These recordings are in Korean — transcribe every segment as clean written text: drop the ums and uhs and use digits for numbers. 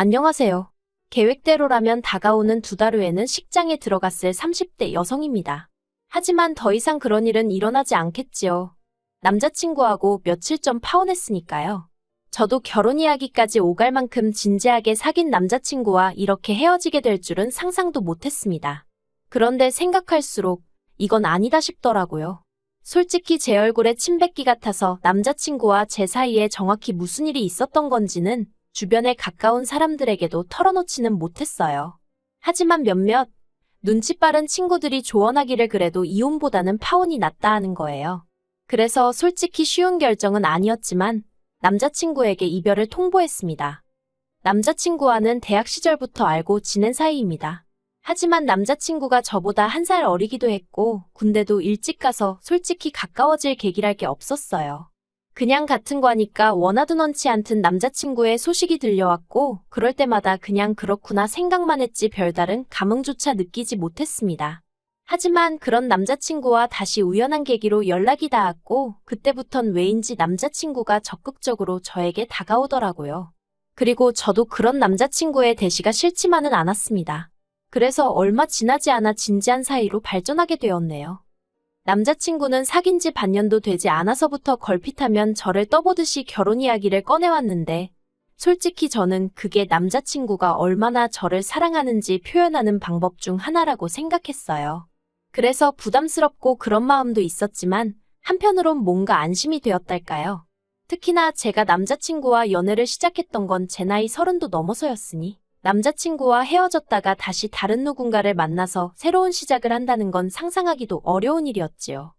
안녕하세요. 계획대로라면 다가오는 2달 후에는 식장에 들어갔을 30대 여성입니다. 하지만 더 이상 그런 일은 일어나지 않겠지요. 남자친구하고 며칠 전 파혼했으니까요. 저도 결혼 이야기까지 오갈 만큼 진지하게 사귄 남자친구와 이렇게 헤어지게 될 줄은 상상도 못했습니다. 그런데 생각할수록 이건 아니다 싶더라고요. 솔직히 제 얼굴에 침 뱉기 같아서 남자친구와 제 사이에 정확히 무슨 일이 있었던 건지는 주변에 가까운 사람들에게도 털어놓지는 못했어요. 하지만 몇몇 눈치 빠른 친구들이 조언하기를 그래도 이혼보다는 파혼이 낫다 하는 거예요. 그래서 솔직히 쉬운 결정은 아니었지만 남자친구에게 이별을 통보했습니다. 남자친구와는 대학 시절부터 알고 지낸 사이입니다. 하지만 남자친구가 저보다 1살 어리기도 했고 군대도 일찍 가서 솔직히 가까워질 계기랄 게 없었어요. 그냥 같은 과니까 원하든 원치 않든 남자친구의 소식이 들려왔고 그럴 때마다 그냥 그렇구나 생각만 했지 별다른 감흥조차 느끼지 못했습니다. 하지만 그런 남자친구와 다시 우연한 계기로 연락이 닿았고 그때부턴 왜인지 남자친구가 적극적으로 저에게 다가오더라고요. 그리고 저도 그런 남자친구의 대시가 싫지만은 않았습니다. 그래서 얼마 지나지 않아 진지한 사이로 발전하게 되었네요. 남자친구는 사귄 지 반년도 되지 않아서부터 걸핏하면 저를 떠보듯이 결혼 이야기를 꺼내왔는데 솔직히 저는 그게 남자친구가 얼마나 저를 사랑하는지 표현하는 방법 중 하나라고 생각했어요. 그래서 부담스럽고 그런 마음도 있었지만 한편으론 뭔가 안심이 되었달까요? 특히나 제가 남자친구와 연애를 시작했던 건 제 나이 30도 넘어서였으니 남자친구와 헤어졌다가 다시 다른 누군가를 만나서 새로운 시작을 한다는 건 상상하기도 어려운 일이었지요.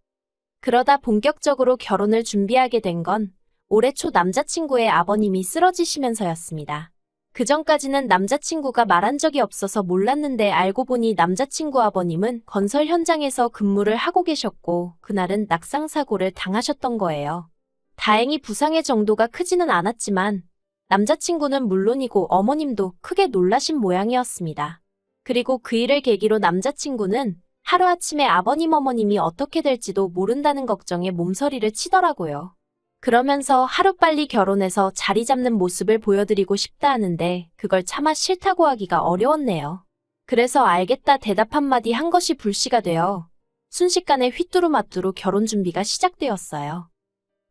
그러다 본격적으로 결혼을 준비하게 된 건 올해 초 남자친구의 아버님이 쓰러지시면서였습니다. 그전까지는 남자친구가 말한 적이 없어서 몰랐는데 알고 보니 남자친구 아버님은 건설 현장에서 근무를 하고 계셨고 그날은 낙상사고를 당하셨던 거예요. 다행히 부상의 정도가 크지는 않았지만 남자친구는 물론이고 어머님도 크게 놀라신 모양이었습니다. 그리고 그 일을 계기로 남자친구는 하루아침에 아버님 어머님이 어떻게 될지도 모른다는 걱정에 몸서리를 치더라고요. 그러면서 하루빨리 결혼해서 자리 잡는 모습을 보여드리고 싶다 하는데 그걸 차마 싫다고 하기가 어려웠네요. 그래서 알겠다 대답 한마디 한 것이 불씨가 되어 순식간에 휘뚜루마뚜루 결혼 준비가 시작되었어요.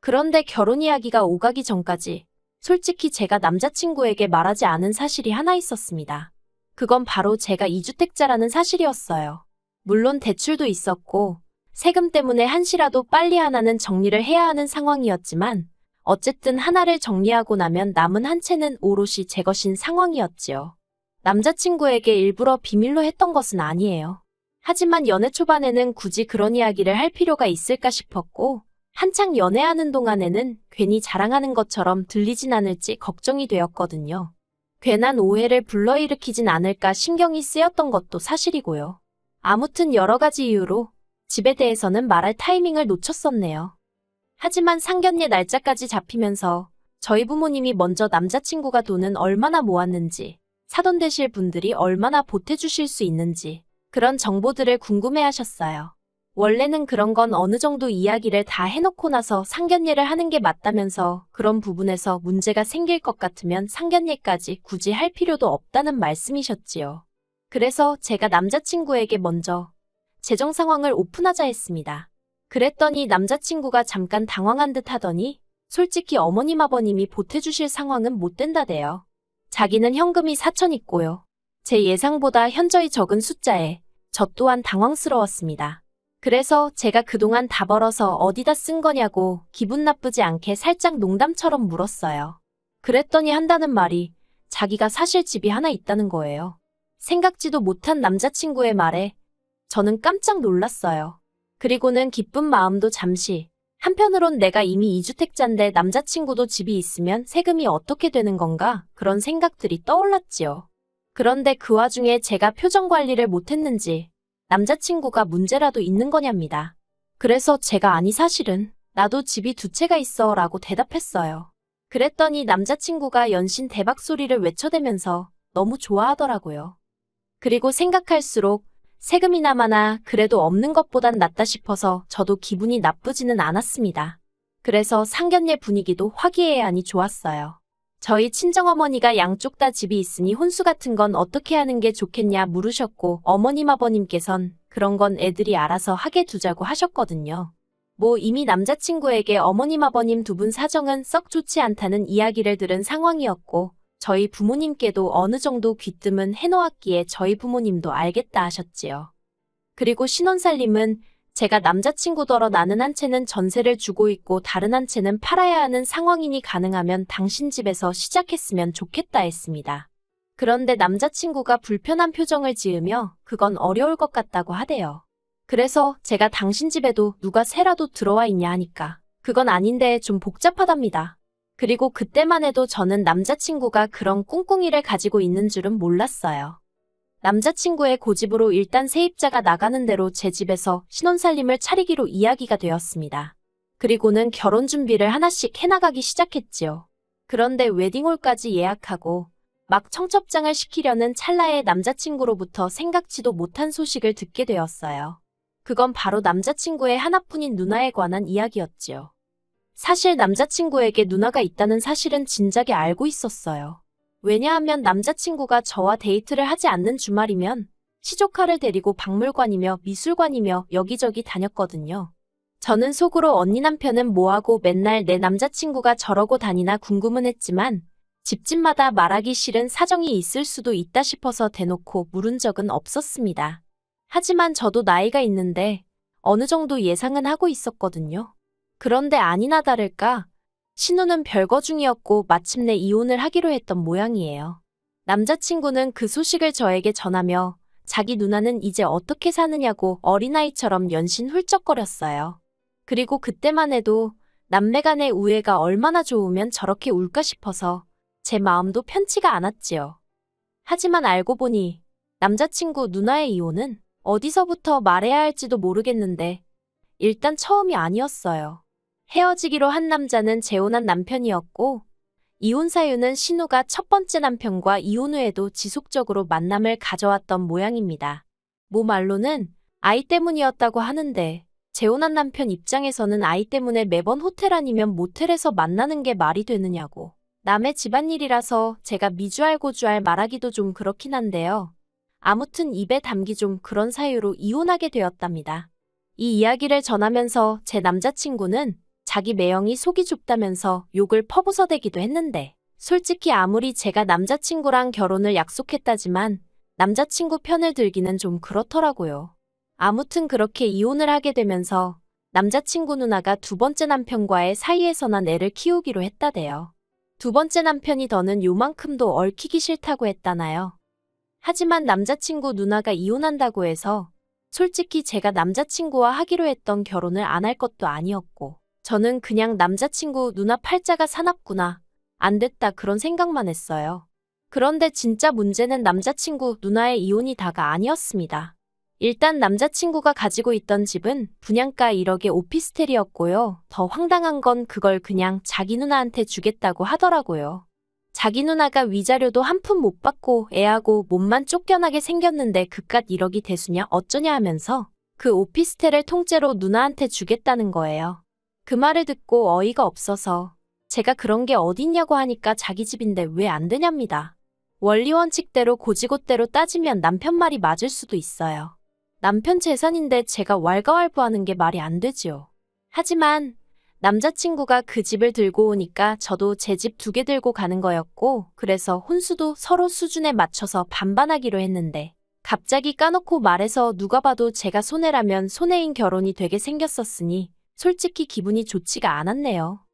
그런데 결혼 이야기가 오가기 전까지 솔직히 제가 남자친구에게 말하지 않은 사실이 하나 있었습니다. 그건 바로 제가 2주택자라는 사실이었어요. 물론 대출도 있었고 세금 때문에 한시라도 빨리 하나는 정리를 해야 하는 상황이었지만 어쨌든 하나를 정리하고 나면 남은 한 채는 오롯이 제 것인 상황이었지요. 남자친구에게 일부러 비밀로 했던 것은 아니에요. 하지만 연애 초반에는 굳이 그런 이야기를 할 필요가 있을까 싶었고 한창 연애하는 동안에는 괜히 자랑하는 것처럼 들리진 않을지 걱정이 되었거든요. 괜한 오해를 불러일으키진 않을까 신경이 쓰였던 것도 사실이고요. 아무튼 여러 가지 이유로 집에 대해서는 말할 타이밍을 놓쳤었네요. 하지만 상견례 날짜까지 잡히면서 저희 부모님이 먼저 남자친구가 돈은 얼마나 모았는지, 사돈 되실 분들이 얼마나 보태주실 수 있는지 그런 정보들을 궁금해하셨어요. 원래는 그런 건 어느 정도 이야기를 다 해놓고 나서 상견례를 하는 게 맞다면서 그런 부분에서 문제가 생길 것 같으면 상견례까지 굳이 할 필요도 없다는 말씀이셨지요. 그래서 제가 남자친구에게 먼저 재정 상황을 오픈하자 했습니다. 그랬더니 남자친구가 잠깐 당황한 듯 하더니 솔직히 어머님 아버님이 보태주실 상황은 못 된다대요. 자기는 현금이 4천 있고요. 제 예상보다 현저히 적은 숫자에 저 또한 당황스러웠습니다. 그래서 제가 그동안 다 벌어서 어디다 쓴 거냐고 기분 나쁘지 않게 살짝 농담처럼 물었어요. 그랬더니 한다는 말이 자기가 사실 집이 하나 있다는 거예요. 생각지도 못한 남자친구의 말에 저는 깜짝 놀랐어요. 그리고는 기쁜 마음도 잠시, 한편으론 내가 이미 2주택자인데 남자친구도 집이 있으면 세금이 어떻게 되는 건가 그런 생각들이 떠올랐지요. 그런데 그 와중에 제가 표정 관리를 못했는지 남자친구가 문제라도 있는 거냐입니다. 그래서 제가 아니 사실은 나도 집이 2채가 있어 라고 대답했어요. 그랬더니 남자친구가 연신 대박 소리를 외쳐대면서 너무 좋아하더라고요. 그리고 생각할수록 세금이나마나 그래도 없는 것보단 낫다 싶어서 저도 기분이 나쁘지는 않았습니다. 그래서 상견례 분위기도 화기애애하니 좋았어요. 저희 친정어머니가 양쪽 다 집이 있으니 혼수 같은 건 어떻게 하는 게 좋겠냐 물으셨고 어머님 아버님께선 그런 건 애들이 알아서 하게 두자고 하셨거든요. 뭐 이미 남자친구에게 어머님 아버님 두 분 사정은 썩 좋지 않다는 이야기를 들은 상황이었고 저희 부모님께도 어느 정도 귀뜸은 해놓았기에 저희 부모님도 알겠다 하셨지요. 그리고 신혼살림은 제가 남자친구더러 나는 한 채는 전세를 주고 있고 다른 한 채는 팔아야 하는 상황이니 가능하면 당신 집에서 시작했으면 좋겠다 했습니다. 그런데 남자친구가 불편한 표정을 지으며 그건 어려울 것 같다고 하대요. 그래서 제가 당신 집에도 누가 새라도 들어와 있냐 하니까 그건 아닌데 좀 복잡하답니다. 그리고 그때만 해도 저는 남자친구가 그런 꿍꿍이를 가지고 있는 줄은 몰랐어요. 남자친구의 고집으로 일단 세입자가 나가는 대로 제 집에서 신혼살림을 차리기로 이야기가 되었습니다. 그리고는 결혼 준비를 하나씩 해나가기 시작했지요. 그런데 웨딩홀까지 예약하고 막 청첩장을 시키려는 찰나에 남자친구로부터 생각지도 못한 소식을 듣게 되었어요. 그건 바로 남자친구의 하나뿐인 누나에 관한 이야기였지요. 사실 남자친구에게 누나가 있다는 사실은 진작에 알고 있었어요. 왜냐하면 남자친구가 저와 데이트를 하지 않는 주말이면 시조카를 데리고 박물관이며 미술관이며 여기저기 다녔거든요. 저는 속으로 언니 남편은 뭐하고 맨날 내 남자친구가 저러고 다니나 궁금은 했지만 집집마다 말하기 싫은 사정이 있을 수도 있다 싶어서 대놓고 물은 적은 없었습니다. 하지만 저도 나이가 있는데 어느 정도 예상은 하고 있었거든요. 그런데 아니나 다를까 신우는 별거 중이었고 마침내 이혼을 하기로 했던 모양이에요. 남자친구는 그 소식을 저에게 전하며 자기 누나는 이제 어떻게 사느냐고 어린아이처럼 연신 훌쩍거렸어요. 그리고 그때만 해도 남매 간의 우애가 얼마나 좋으면 저렇게 울까 싶어서 제 마음도 편치가 않았지요. 하지만 알고 보니 남자친구 누나의 이혼은 어디서부터 말해야 할지도 모르겠는데 일단 처음이 아니었어요. 헤어지기로 한 남자는 재혼한 남편이었고 이혼 사유는 신우가 첫 번째 남편과 이혼 후에도 지속적으로 만남을 가져왔던 모양입니다. 모 말로는 아이 때문이었다고 하는데 재혼한 남편 입장에서는 아이 때문에 매번 호텔 아니면 모텔에서 만나는 게 말이 되느냐고. 남의 집안일이라서 제가 미주알고주알 말하기도 좀 그렇긴 한데요. 아무튼 입에 담기 좀 그런 사유로 이혼하게 되었답니다. 이 이야기를 전하면서 제 남자친구는 자기 매형이 속이 좁다면서 욕을 퍼부어대기도 했는데 솔직히 아무리 제가 남자친구랑 결혼을 약속했다지만 남자친구 편을 들기는 좀 그렇더라고요. 아무튼 그렇게 이혼을 하게 되면서 남자친구 누나가 두 번째 남편과의 사이에서 난 애를 키우기로 했다대요. 두 번째 남편이 더는 요만큼도 얽히기 싫다고 했다나요. 하지만 남자친구 누나가 이혼한다고 해서 솔직히 제가 남자친구와 하기로 했던 결혼을 안 할 것도 아니었고 저는 그냥 남자친구 누나 팔자가 사납구나, 안 됐다 그런 생각만 했어요. 그런데 진짜 문제는 남자친구 누나의 이혼이 다가 아니었습니다. 일단 남자친구가 가지고 있던 집은 분양가 1억의 오피스텔이었고요. 더 황당한 건 그걸 그냥 자기 누나한테 주겠다고 하더라고요. 자기 누나가 위자료도 한 푼 못 받고 애하고 몸만 쫓겨나게 생겼는데 그깟 1억이 대수냐 어쩌냐 하면서 그 오피스텔을 통째로 누나한테 주겠다는 거예요. 그 말을 듣고 어이가 없어서 제가 그런 게 어딨냐고 하니까 자기 집인데 왜 안 되냐입니다. 원리원칙대로 고지고대로 따지면 남편 말이 맞을 수도 있어요. 남편 재산인데 제가 왈가왈부하는 게 말이 안 되지요. 하지만 남자친구가 그 집을 들고 오니까 저도 제 집 2개 들고 가는 거였고 그래서 혼수도 서로 수준에 맞춰서 반반하기로 했는데 갑자기 까놓고 말해서 누가 봐도 제가 손해라면 손해인 결혼이 되게 생겼었으니 솔직히 기분이 좋지가 않았네요.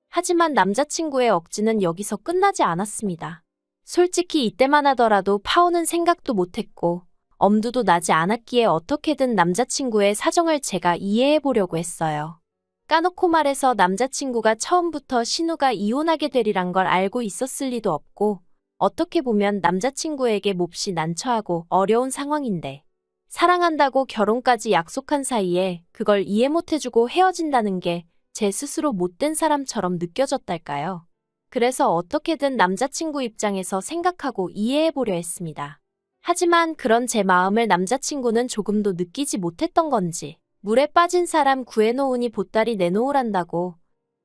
하지만 남자친구의 억지는 여기서 끝나지 않았습니다. 솔직히 이때만 하더라도 파오는 생각도 못했고 엄두도 나지 않았기에 어떻게든 남자친구의 사정을 제가 이해해보려고 했어요. 까놓고 말해서 남자친구가 처음부터 신우가 이혼하게 되리란 걸 알고 있었을 리도 없고 어떻게 보면 남자친구에게 몹시 난처하고 어려운 상황인데 사랑한다고 결혼까지 약속한 사이에 그걸 이해 못해주고 헤어진다는 게 제 스스로 못된 사람처럼 느껴졌달까요? 그래서 어떻게든 남자친구 입장에서 생각하고 이해해보려 했습니다. 하지만 그런 제 마음을 남자친구는 조금도 느끼지 못했던 건지 물에 빠진 사람 구해놓으니 보따리 내놓으란다고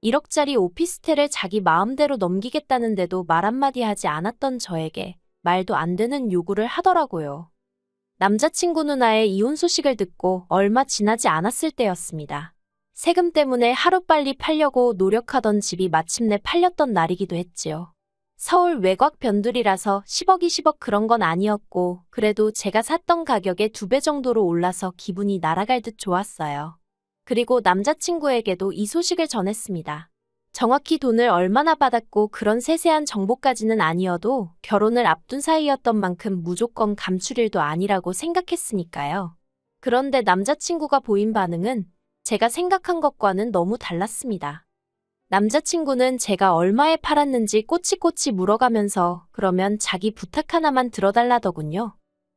1억짜리 오피스텔을 자기 마음대로 넘기겠다는데도 말 한마디 하지 않았던 저에게 말도 안 되는 요구를 하더라고요. 남자친구 누나의 이혼 소식을 듣고 얼마 지나지 않았을 때였습니다. 세금 때문에 하루빨리 팔려고 노력하던 집이 마침내 팔렸던 날이기도 했지요. 서울 외곽 변두리라서 10억 20억 그런 건 아니었고 그래도 제가 샀던 가격의 2배 정도로 올라서 기분이 날아갈 듯 좋았어요. 그리고 남자친구에게도 이 소식을 전했습니다. 정확히 돈을 얼마나 받았고 그런 세세한 정보까지는 아니어도 결혼을 앞둔 사이였던 만큼 무조건 감출 일도 아니라고 생각했으니까요. 그런데 남자친구가 보인 반응은 제가 생각한 것과는 너무 달랐습니다. 남자친구는 제가 얼마에 팔았는지 꼬치꼬치 물어가면서 그러면 자기 부탁 하나만 들어달라더군요.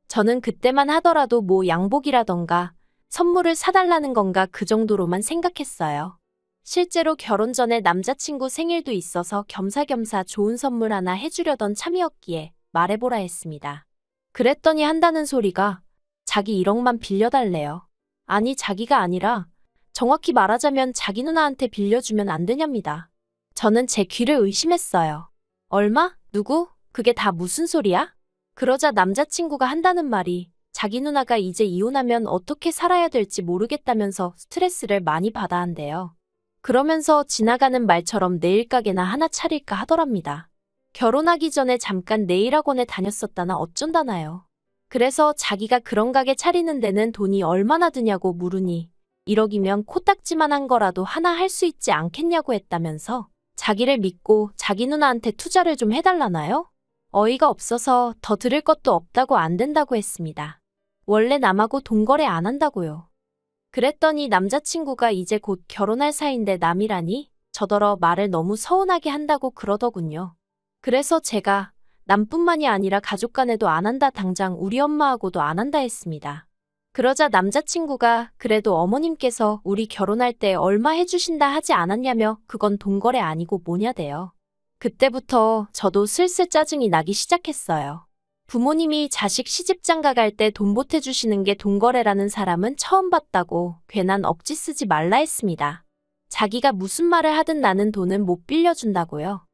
저는 그때만 하더라도 뭐 양복이라던가 선물을 사달라는 건가 그 정도로만 생각했어요. 실제로 결혼 전에 남자친구 생일도 있어서 겸사겸사 좋은 선물 하나 해주려던 참이었기에 말해보라 했습니다. 그랬더니 한다는 소리가 자기 1억만 빌려달래요. 아니 자기가 아니라 정확히 말하자면 자기 누나한테 빌려주면 안 되냐입니다. 저는 제 귀를 의심했어요. 얼마? 누구? 그게 다 무슨 소리야? 그러자 남자친구가 한다는 말이 자기 누나가 이제 이혼하면 어떻게 살아야 될지 모르겠다면서 스트레스를 많이 받아 한대요. 그러면서 지나가는 말처럼 네일 가게나 하나 차릴까 하더랍니다. 결혼하기 전에 잠깐 네일 학원에 다녔었다나 어쩐다나요. 그래서 자기가 그런 가게 차리는 데는 돈이 얼마나 드냐고 물으니 1억이면 코딱지만한 거라도 하나 할 수 있지 않겠냐고 했다면서 자기를 믿고 자기 누나한테 투자를 좀 해달라나요? 어이가 없어서 더 들을 것도 없다고 안 된다고 했습니다. 원래 남하고 돈거래 안 한다고요. 그랬더니 남자친구가 이제 곧 결혼할 사이인데 남이라니? 저더러 말을 너무 서운하게 한다고 그러더군요. 그래서 제가 남뿐만이 아니라 가족 간에도 안 한다 당장 우리 엄마하고도 안 한다 했습니다. 그러자 남자친구가 그래도 어머님께서 우리 결혼할 때 얼마 해주신다 하지 않았냐며 그건 돈거래 아니고 뭐냐대요. 그때부터 저도 슬슬 짜증이 나기 시작했어요. 부모님이 자식 시집장가 갈 때 돈 보태주시는 게 돈거래라는 사람은 처음 봤다고 괜한 억지 쓰지 말라 했습니다. 자기가 무슨 말을 하든 나는 돈은 못 빌려준다고요.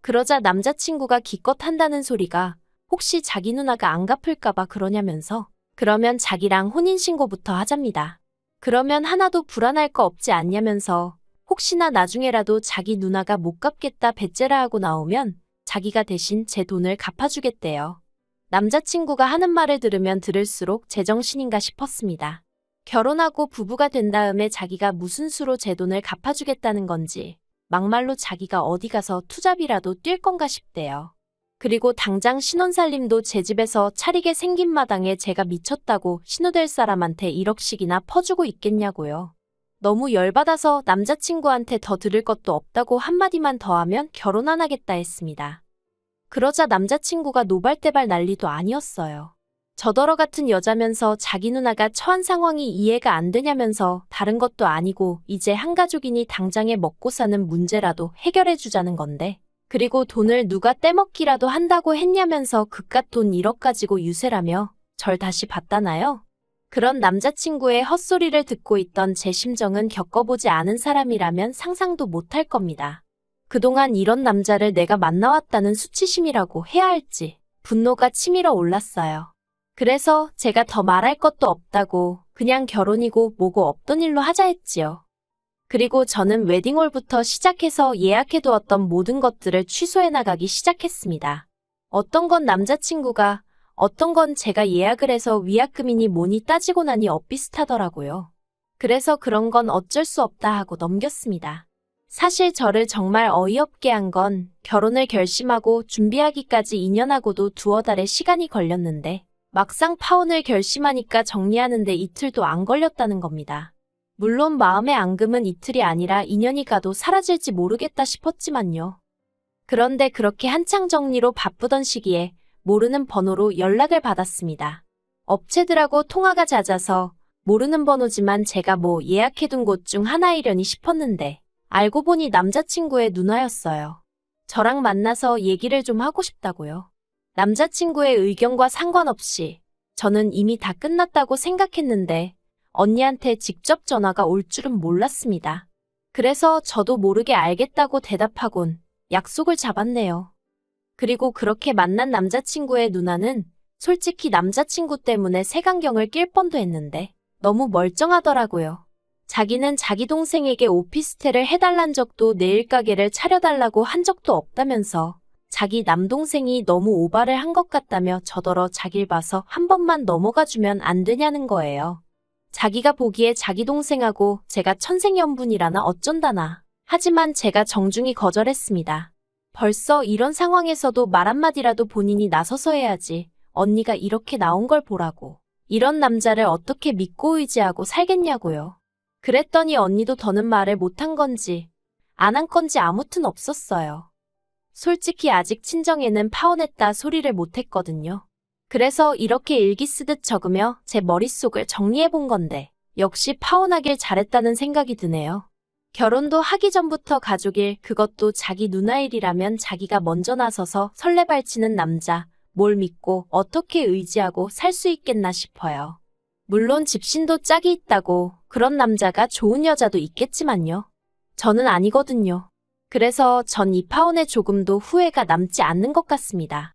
그러자 남자친구가 기껏 한다는 소리가 혹시 자기 누나가 안 갚을까봐 그러냐면서 그러면 자기랑 혼인신고부터 하잡니다. 그러면 하나도 불안할 거 없지 않냐면서 혹시나 나중에라도 자기 누나가 못 갚겠다 배째라 하고 나오면 자기가 대신 제 돈을 갚아주겠대요. 남자친구가 하는 말을 들으면 들을수록 제정신인가 싶었습니다. 결혼하고 부부가 된 다음에 자기가 무슨 수로 제 돈을 갚아주겠다는 건지 막말로 자기가 어디 가서 투잡이라도 뛸 건가 싶대요. 그리고 당장 신혼살림도 제 집에서 차리게 생긴 마당에 제가 미쳤다고 신우될 사람한테 1억씩이나 퍼주고 있겠냐고요. 너무 열받아서 남자친구한테 더 들을 것도 없다고 한마디만 더 하면 결혼 안 하겠다 했습니다. 그러자 남자친구가 노발대발 난리도 아니었어요. 저더러 같은 여자면서 자기 누나가 처한 상황이 이해가 안 되냐면서 다른 것도 아니고 이제 한 가족이니 당장에 먹고 사는 문제라도 해결해 주자는 건데 그리고 돈을 누가 떼먹기라도 한다고 했냐면서 그깟 돈 1억 가지고 유세라며 절 다시 봤다나요? 그런 남자친구의 헛소리를 듣고 있던 제 심정은 겪어보지 않은 사람이라면 상상도 못할 겁니다. 그동안 이런 남자를 내가 만나왔다는 수치심이라고 해야 할지 분노가 치밀어 올랐어요. 그래서 제가 더 말할 것도 없다고 그냥 결혼이고 뭐고 없던 일로 하자 했지요. 그리고 저는 웨딩홀부터 시작해서 예약해두었던 모든 것들을 취소해 나가기 시작했습니다. 어떤 건 남자친구가, 어떤 건 제가 예약을 해서 위약금이니 뭐니 따지고 나니 엇비슷하더라고요. 그래서 그런 건 어쩔 수 없다 하고 넘겼습니다. 사실 저를 정말 어이없게 한 건 결혼을 결심하고 준비하기까지 2년하고도 두어 달의 시간이 걸렸는데 막상 파혼을 결심하니까 정리하는데 이틀도 안 걸렸다는 겁니다. 물론 마음의 앙금은 이틀이 아니라 2년이 가도 사라질지 모르겠다 싶었지만요. 그런데 그렇게 한창 정리로 바쁘던 시기에 모르는 번호로 연락을 받았습니다. 업체들하고 통화가 잦아서 모르는 번호지만 제가 뭐 예약해둔 곳 중 하나이려니 싶었는데 알고 보니 남자친구의 누나였어요. 저랑 만나서 얘기를 좀 하고 싶다고요. 남자친구의 의견과 상관없이 저는 이미 다 끝났다고 생각했는데 언니한테 직접 전화가 올 줄은 몰랐습니다. 그래서 저도 모르게 알겠다고 대답하곤 약속을 잡았네요. 그리고 그렇게 만난 남자친구의 누나는 솔직히 남자친구 때문에 색안경을 낄 뻔도 했는데 너무 멀쩡하더라고요. 자기는 자기 동생에게 오피스텔을 해달란 적도 네일 가게를 차려달라고 한 적도 없다면서 자기 남동생이 너무 오바를 한 것 같다며 저더러 자길 봐서 한 번만 넘어가주면 안 되냐는 거예요. 자기가 보기에 자기 동생하고 제가 천생연분이라나 어쩐다나. 하지만 제가 정중히 거절했습니다. 벌써 이런 상황에서도 말 한마디라도 본인이 나서서 해야지. 언니가 이렇게 나온 걸 보라고. 이런 남자를 어떻게 믿고 의지하고 살겠냐고요. 그랬더니 언니도 더는 말을 못한 건지 안 한 건지 아무튼 없었어요. 솔직히 아직 친정에는 파혼했다 소리를 못했거든요. 그래서 이렇게 일기 쓰듯 적으며 제 머릿속을 정리해 본 건데 역시 파혼하길 잘했다는 생각이 드네요. 결혼도 하기 전부터 가족일, 그것도 자기 누나 일이라면 자기가 먼저 나서서 설레발치는 남자, 뭘 믿고 어떻게 의지하고 살 수 있겠나 싶어요. 물론 집신도 짝이 있다고 그런 남자가 좋은 여자도 있겠지만요. 저는 아니거든요. 그래서 전 이 파혼에 조금도 후회가 남지 않는 것 같습니다.